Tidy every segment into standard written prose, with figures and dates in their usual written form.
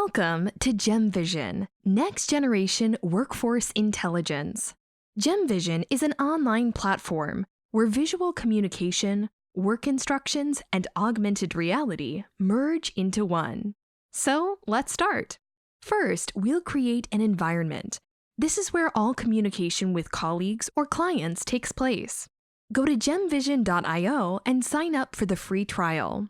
Welcome to Gemvision, Next Generation Workforce Intelligence. Gemvision is an online platform where visual communication, work instructions, and augmented reality merge into one. So let's start. First, we'll create an environment. This is where all communication with colleagues or clients takes place. Go to gemvision.io and sign up for the free trial.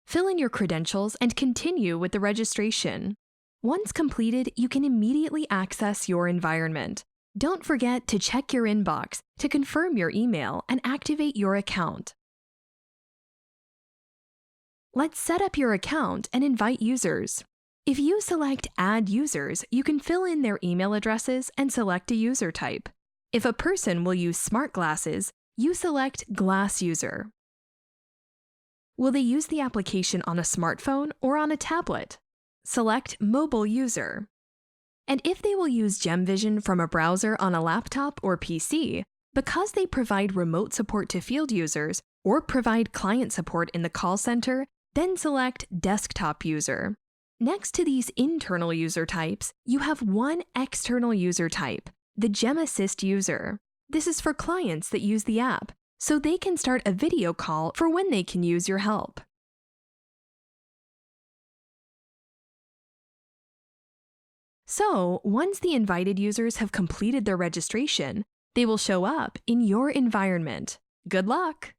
Fill in your credentials and continue with the registration. Once completed, you can immediately access your environment. Don't forget to check your inbox to confirm your email and activate your account. Let's set up your account and invite users. If you select Add Users, you can fill in their email addresses and select a user type. If a person will use smart glasses, you select Glass User. Will they use the application on a smartphone or on a tablet? Select Mobile User. And if they will use Gemvision from a browser on a laptop or PC, because they provide remote support to field users or provide client support in the call center, then select Desktop User. Next to these internal user types, you have one external user type, the Gem Assist user. This is for clients that use the app, so they can start a video call for when they can use your help. So, once the invited users have completed their registration, they will show up in your environment. Good luck!